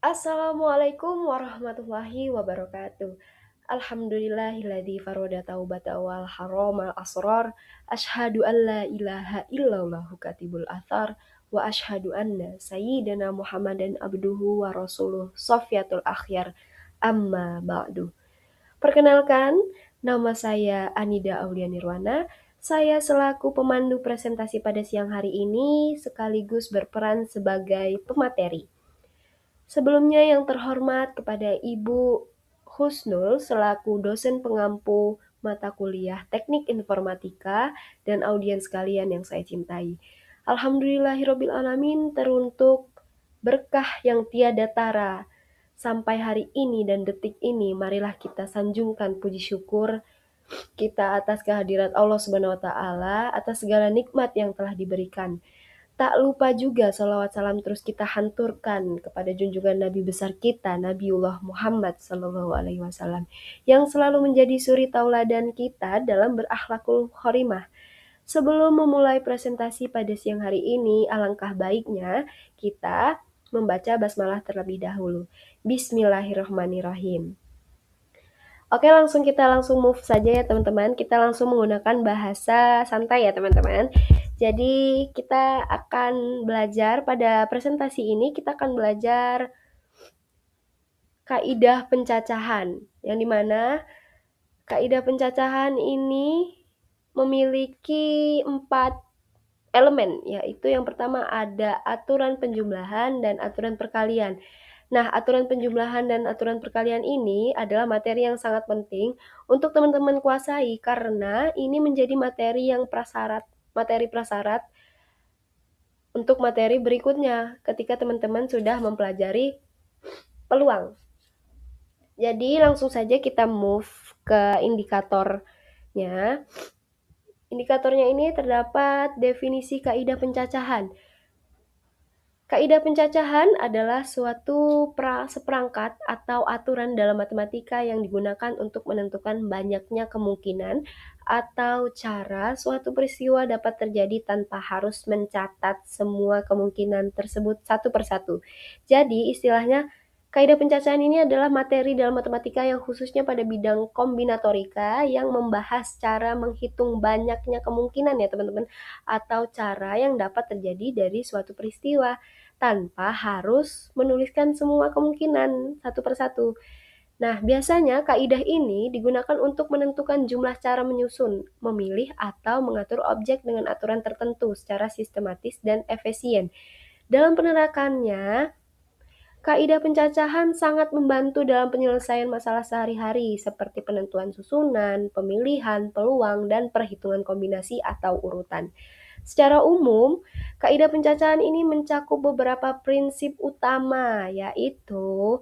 Assalamualaikum warahmatullahi wabarakatuh. Alhamdulillahilladzi farada taubata wal haramal asrar. Asyhadu an la ilaha illallahu katibul athar. Wa asyhadu anna sayyidana Muhammadan abduhu wa rasuluh sofyatul akhyar. Amma ba'du. Perkenalkan, nama saya Anida Aulia Nirwana. Saya selaku pemandu presentasi pada siang hari ini sekaligus berperan sebagai pemateri. Sebelumnya yang terhormat kepada Ibu Husnul selaku dosen pengampu mata kuliah Teknik Informatika dan audiens sekalian yang saya cintai. Alhamdulillahirabbil alamin, teruntuk berkah yang tiada tara sampai hari ini dan detik ini, marilah kita sanjungkan puji syukur kita atas kehadirat Allah Subhanahu wa taala atas segala nikmat yang telah diberikan. Tak lupa juga salawat salam terus kita hanturkan kepada junjungan Nabi besar kita, Nabiullah Muhammad Sallallahu Alaihi Wasallam, yang selalu menjadi suri tauladan kita dalam berakhlakul khorimah. Sebelum memulai presentasi pada siang hari ini, alangkah baiknya kita membaca basmalah terlebih dahulu. Bismillahirrahmanirrahim. Oke, kita langsung move saja ya teman-teman. Kita langsung menggunakan bahasa santai ya teman-teman. Jadi kita akan belajar pada presentasi ini, kita akan belajar kaidah pencacahan. Yang dimana kaidah pencacahan ini memiliki 4 elemen, yaitu yang pertama ada aturan penjumlahan dan aturan perkalian. Nah, aturan penjumlahan dan aturan perkalian ini adalah materi yang sangat penting untuk teman-teman kuasai karena ini menjadi materi prasyarat untuk materi berikutnya ketika teman-teman sudah mempelajari peluang. Jadi langsung saja kita move ke indikatornya. Indikatornya ini terdapat definisi kaidah pencacahan. Kaidah pencacahan adalah suatu seperangkat atau aturan dalam matematika yang digunakan untuk menentukan banyaknya kemungkinan atau cara suatu peristiwa dapat terjadi tanpa harus mencatat semua kemungkinan tersebut satu persatu. Jadi istilahnya kaidah pencacahan ini adalah materi dalam matematika yang khususnya pada bidang kombinatorika yang membahas cara menghitung banyaknya kemungkinan ya teman-teman, atau cara yang dapat terjadi dari suatu peristiwa tanpa harus menuliskan semua kemungkinan satu persatu. Nah, biasanya kaidah ini digunakan untuk menentukan jumlah cara menyusun, memilih, atau mengatur objek dengan aturan tertentu secara sistematis dan efisien. Dalam penerapannya, kaidah pencacahan sangat membantu dalam penyelesaian masalah sehari-hari seperti penentuan susunan, pemilihan, peluang, dan perhitungan kombinasi atau urutan. Secara umum, kaidah pencacahan ini mencakup beberapa prinsip utama, yaitu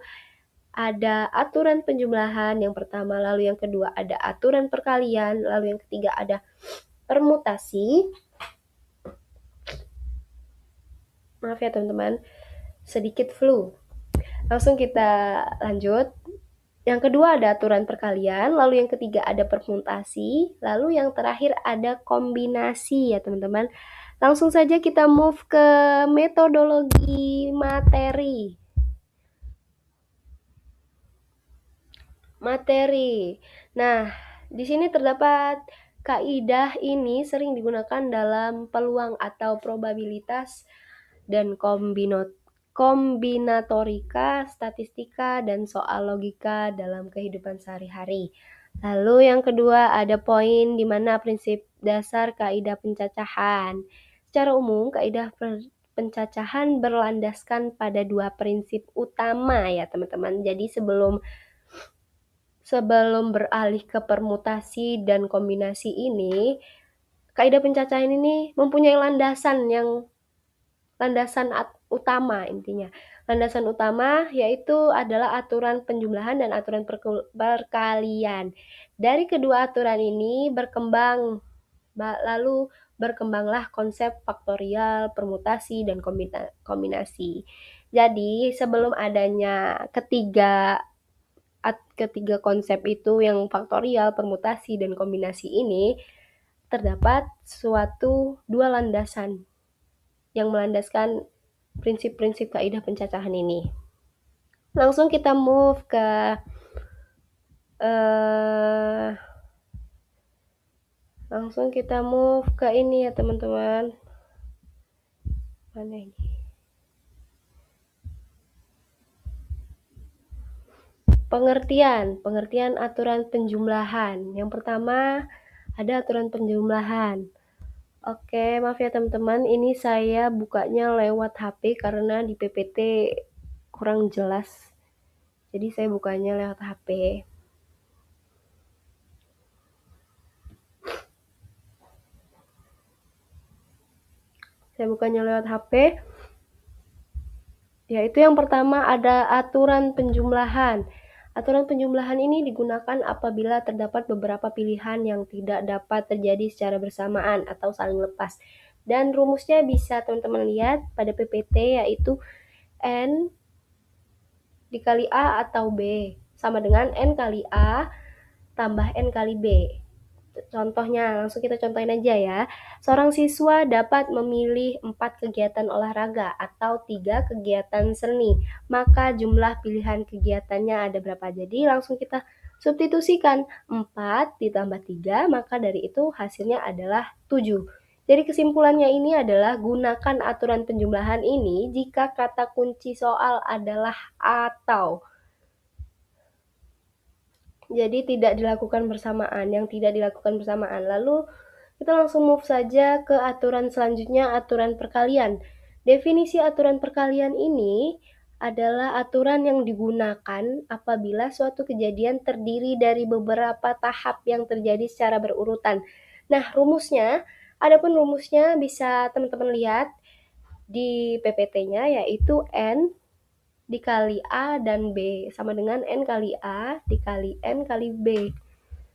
ada aturan penjumlahan yang pertama, lalu yang kedua ada aturan perkalian, lalu yang ketiga ada permutasi. Maaf ya teman-teman, sedikit flu. Langsung kita lanjut. Yang kedua ada aturan perkalian, lalu yang ketiga ada permutasi, lalu yang terakhir ada kombinasi ya teman-teman. Langsung saja kita move ke metodologi materi. Nah, di sini terdapat kaidah ini sering digunakan dalam peluang atau probabilitas dan kombinatorika, statistika, dan soal logika dalam kehidupan sehari-hari. Lalu yang kedua ada poin di mana prinsip dasar kaidah pencacahan. Secara umum, kaidah pencacahan berlandaskan pada 2 prinsip utama ya teman-teman. Jadi sebelum beralih ke permutasi dan kombinasi ini, kaidah pencacahan ini mempunyai landasan utama intinya. Landasan utama yaitu adalah aturan penjumlahan dan aturan perkalian. Dari kedua aturan ini lalu berkembanglah konsep faktorial, permutasi, dan kombinasi. Jadi sebelum adanya ketiga konsep itu yang faktorial, permutasi, dan kombinasi ini, terdapat suatu 2 landasan yang melandaskan prinsip-prinsip kaidah pencacahan ini. Langsung kita move ke ini ya teman-teman. Mana ini? Pengertian aturan penjumlahan. Yang pertama ada aturan penjumlahan. Oke, maaf ya teman-teman, ini saya bukanya lewat HP karena di PPT kurang jelas. Jadi saya bukanya lewat HP. Yaitu yang pertama ada aturan penjumlahan. Aturan penjumlahan ini digunakan apabila terdapat beberapa pilihan yang tidak dapat terjadi secara bersamaan atau saling lepas. Dan rumusnya bisa teman-teman lihat pada PPT, yaitu N dikali A atau B sama dengan N kali A tambah N kali B. Contohnya, langsung kita contohin aja ya. Seorang siswa dapat memilih 4 kegiatan olahraga atau 3 kegiatan seni. Maka jumlah pilihan kegiatannya ada berapa? Jadi langsung kita substitusikan 4 ditambah 3, maka dari itu hasilnya adalah 7. Jadi kesimpulannya ini adalah gunakan aturan penjumlahan ini jika kata kunci soal adalah atau. Jadi tidak dilakukan bersamaan, Lalu kita langsung move saja ke aturan selanjutnya, aturan perkalian. Definisi aturan perkalian ini adalah aturan yang digunakan apabila suatu kejadian terdiri dari beberapa tahap yang terjadi secara berurutan. Nah, adapun rumusnya bisa teman-teman lihat di PPT-nya, yaitu N dikali A dan B sama dengan N kali A dikali N kali B.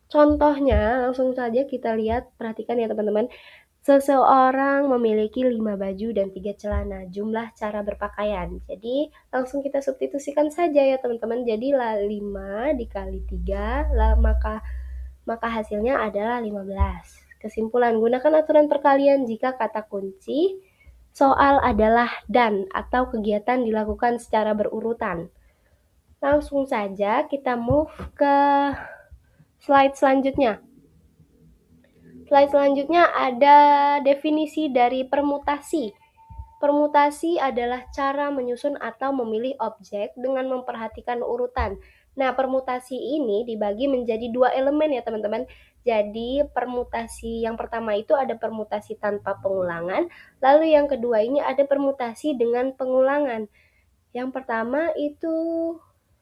Contohnya, langsung saja kita lihat, perhatikan ya teman-teman. Seseorang memiliki 5 baju dan 3 celana, jumlah cara berpakaian. Jadi, langsung kita substitusikan saja ya teman-teman. Jadi, 5 dikali 3, maka hasilnya adalah 15. Kesimpulan, gunakan aturan perkalian jika kata kunci soal adalah dan atau kegiatan dilakukan secara berurutan. Langsung saja kita move ke slide selanjutnya. Slide selanjutnya ada definisi dari permutasi. Permutasi adalah cara menyusun atau memilih objek dengan memperhatikan urutan. Nah, permutasi ini dibagi menjadi 2 elemen ya teman-teman. Jadi, permutasi yang pertama itu ada permutasi tanpa pengulangan, lalu yang kedua ini ada permutasi dengan pengulangan. Yang pertama itu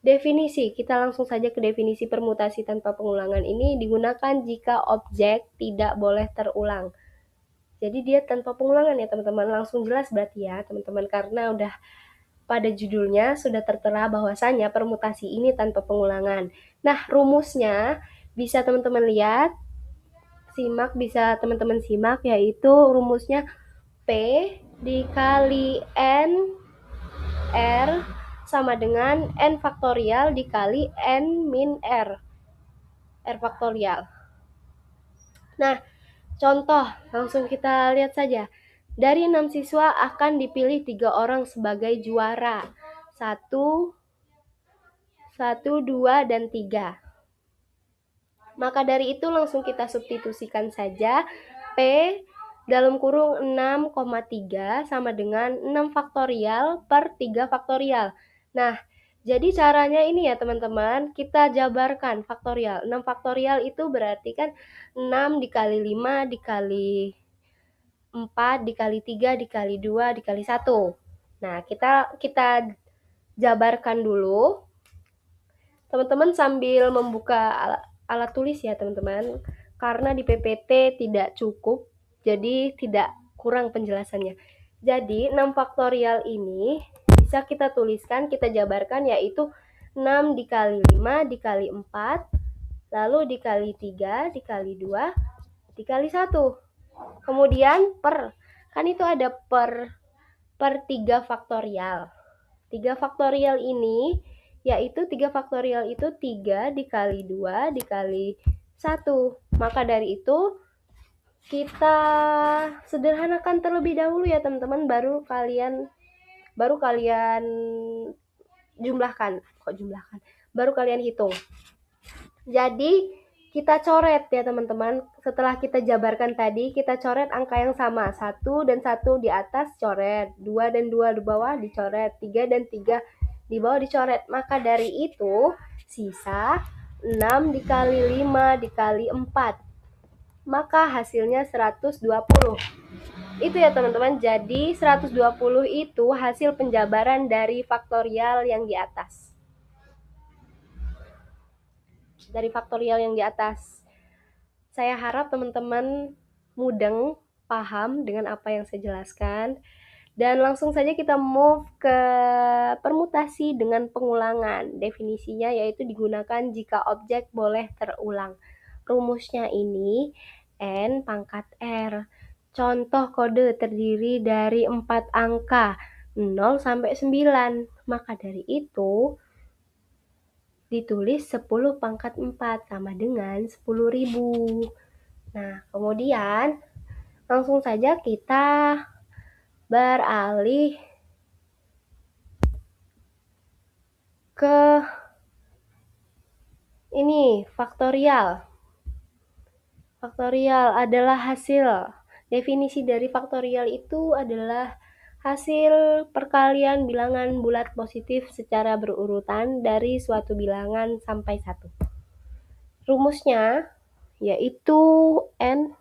definisi. Kita langsung saja ke definisi permutasi tanpa pengulangan ini digunakan jika objek tidak boleh terulang. Jadi dia tanpa pengulangan ya teman-teman, langsung jelas berarti ya teman-teman, karena udah pada judulnya sudah tertera bahwasanya permutasi ini tanpa pengulangan. Nah, rumusnya bisa teman-teman lihat, bisa teman-teman simak, yaitu rumusnya P dikali N R sama dengan N faktorial dikali N min R faktorial. Nah, contoh, langsung kita lihat saja. Dari 6 siswa akan dipilih 3 orang sebagai juara. 1, 2, dan 3. Maka dari itu langsung kita substitusikan saja. P dalam kurung 6,3 sama dengan 6 faktorial per 3 faktorial. Nah, jadi caranya ini ya teman-teman, kita jabarkan faktorial. 6 faktorial itu berarti kan 6 dikali 5 dikali 4 dikali 3 dikali 2 dikali 1. Nah, kita jabarkan dulu. Teman-teman sambil membuka alat tulis ya teman-teman, karena di PPT tidak cukup, jadi tidak kurang penjelasannya. Jadi 6 faktorial ini bisa kita tuliskan, kita jabarkan, yaitu 6 dikali 5 dikali 4, lalu dikali 3 dikali 2 dikali 1. Kemudian kan itu ada per 3 faktorial. 3 faktorial ini yaitu 3 faktorial itu 3 dikali 2 dikali 1. Maka dari itu kita sederhanakan terlebih dahulu ya teman-teman, baru kalian baru kalian hitung. Jadi kita coret ya teman-teman. Setelah kita jabarkan tadi, kita coret angka yang sama. 1 dan 1 di atas coret, 2 dan 2 di bawah dicoret, 3 dan 3 di bawah dicoret. Maka dari itu sisa 6 dikali 5 dikali 4. Maka hasilnya 120. Itu ya teman-teman. Jadi 120 itu hasil penjabaran dari faktorial yang di atas. Saya harap teman-teman mudeng, paham dengan apa yang saya jelaskan. Dan langsung saja kita move ke permutasi dengan pengulangan. Definisinya yaitu digunakan jika objek boleh terulang. Rumusnya ini N pangkat R. Contoh kode terdiri dari 4 angka, 0 sampai 9. Maka dari itu ditulis 10 pangkat 4 sama dengan 10.000. Nah, kemudian langsung saja kita beralih ke ini, faktorial. Faktorial adalah hasil. Definisi dari faktorial itu adalah hasil perkalian bilangan bulat positif secara berurutan dari suatu bilangan sampai 1. Rumusnya yaitu N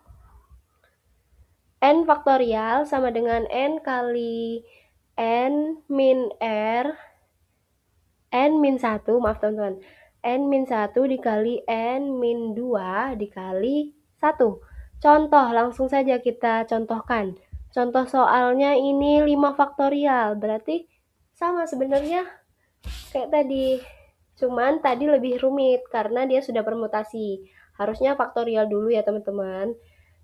faktorial sama dengan N kali N min R N min 1, maaf teman-teman, N min 1 dikali N min 2 dikali 1. Contoh, langsung saja kita contohkan. Contoh soalnya ini 5 faktorial, berarti sama sebenarnya kayak tadi. Cuman tadi lebih rumit karena dia sudah permutasi. Harusnya faktorial dulu ya teman-teman.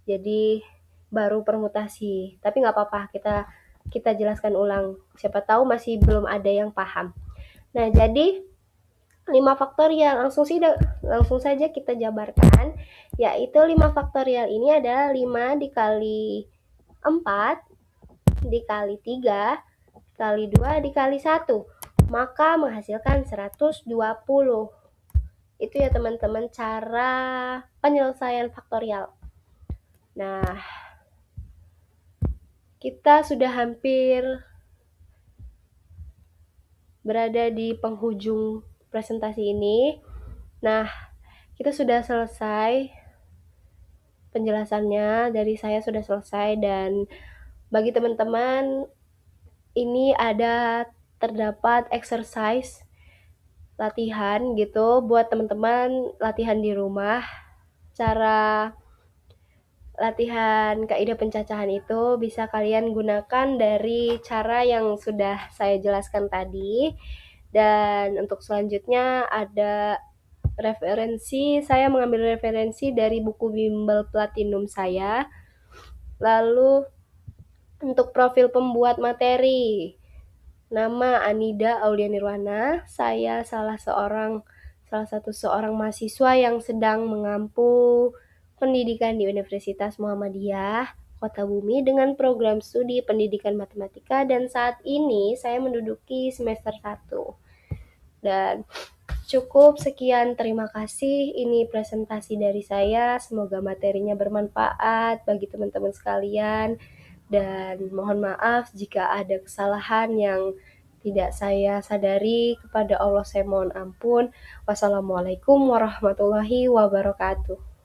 Jadi baru permutasi. Tapi nggak apa-apa, kita jelaskan ulang. Siapa tahu masih belum ada yang paham. Nah, jadi 5 faktorial langsung saja kita jabarkan, yaitu 5 faktorial ini adalah 5 dikali 4 dikali 3 dikali 2 dikali 1, maka menghasilkan 120. Itu ya teman-teman cara penyelesaian faktorial. Nah, kita sudah hampir berada di penghujung presentasi ini. Nah, kita sudah selesai penjelasannya, dari saya sudah selesai, dan bagi teman-teman ini terdapat exercise latihan gitu buat teman-teman latihan di rumah. Cara latihan kaidah pencacahan itu bisa kalian gunakan dari cara yang sudah saya jelaskan tadi. Dan untuk selanjutnya ada referensi, saya mengambil referensi dari buku bimbel platinum saya. Lalu untuk profil pembuat materi, nama Anida Aulia Nirwana, saya salah satu seorang mahasiswa yang sedang mengampu pendidikan di Universitas Muhammadiyah Kota Bumi dengan program studi pendidikan matematika, dan saat ini saya menduduki semester 1. Dan cukup sekian, terima kasih. Ini presentasi dari saya. Semoga materinya bermanfaat bagi teman-teman sekalian. Dan mohon maaf jika ada kesalahan yang tidak saya sadari. Kepada Allah saya mohon ampun. Wassalamualaikum warahmatullahi wabarakatuh.